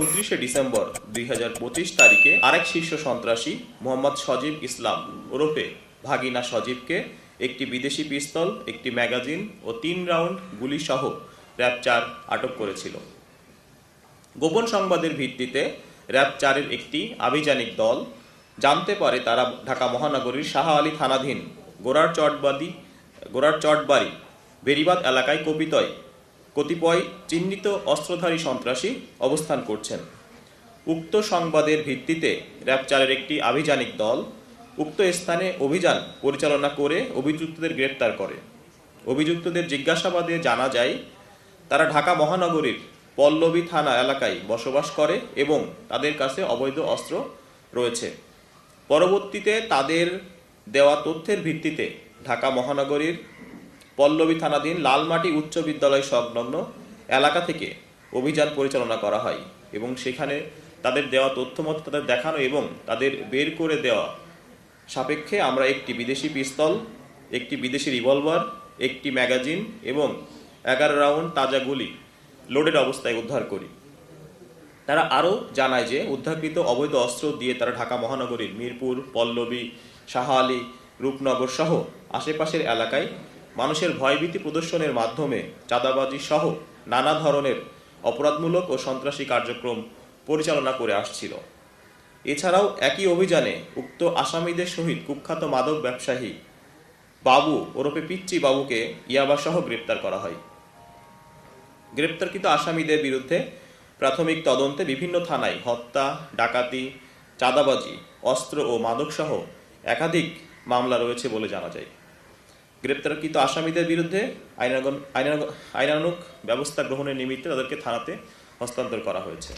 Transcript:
29শে December 2025 তারিখে আরেক শীর্ষ সন্ত্রাসী মোহাম্মদ সজীব ইসলাম ওরফে ভাগিনা সজীবকে একটি বিদেশি পিস্তল, একটি ম্যাগাজিন ও 3 রাউন্ড গুলি সহ র্যাব 4 আটক করেছিল। গোপন সংবাদের ভিত্তিতে র্যাব 4-এর একটি আভিযানিক দল জানতে পারে তারা ঢাকা মহানগরীর শাহ আলী থানাধীন গোড়ার চটবাড়ি বেরিবাদ এলাকায় কতিপয় চিহ্নিত অস্ত্রধারী সন্ত্রাসী অবস্থান করছেন। উক্ত সংবাদের ভিত্তিতে র্যাব 4-এর একটি আভিযানিক দল উক্ত স্থানে অভিযান পরিচালনা করে অভিযুক্তদের গ্রেপ্তার করে। অভিযুক্তদের জিজ্ঞাসাবাদে জানা যায় তারা ঢাকা মহানগরীর পল্লবী থানা এলাকায় বসবাস করে এবং তাদের কাছে অবৈধ অস্ত্র রয়েছে। পরবর্তীতে তাদের দেওয়া তথ্যের ভিত্তিতে ঢাকা মহানগরীর পল্লবী থানাধীন লালমাটি উচ্চ বিদ্যালয় সংলগ্ন এলাকা থেকে অভিযান পরিচালনা করা হয় এবং সেখানে তাদের দেওয়া তথ্য মতো তাদের দেখানো এবং তাদের বের করে দেওয়া সাপেক্ষে আমরা একটি বিদেশি পিস্তল, একটি বিদেশি রিভলভার, একটি ম্যাগাজিন এবং 11 রাউন্ড তাজা গুলি লোডেড অবস্থায় উদ্ধার করি। তারা আরও জানায় যে উদ্ধারকৃত অবৈধ অস্ত্র দিয়ে তারা ঢাকা মহানগরীর মিরপুর, পল্লবী, শাহ আলী, রূপনগর সহ আশেপাশের এলাকায় মানুষের ভয়ভীতি প্রদর্শনের মাধ্যমে চাঁদাবাজি সহ নানা ধরনের অপরাধমূলক ও সন্ত্রাসী কার্যক্রম পরিচালনা করে আসছিল। এছাড়াও একই অভিযানে উক্ত আসামিদের সহিত কুখ্যাত মাদক ব্যবসায়ী বাবু ওরফে পিচ্চি বাবুকে ইয়াবাসহ গ্রেপ্তার করা হয়। গ্রেপ্তারকৃত আসামিদের বিরুদ্ধে প্রাথমিক তদন্তে বিভিন্ন থানায় হত্যা, ডাকাতি, চাঁদাবাজি, অস্ত্র ও মাদকসহ একাধিক মামলা রয়েছে বলে জানা যায়। গ্রেপ্তারকৃত আসামিদের বিরুদ্ধে আইনানুগ ব্যবস্থা গ্রহণের নিমিত্তে তাদেরকে থানাতে হস্তান্তর করা হয়েছে।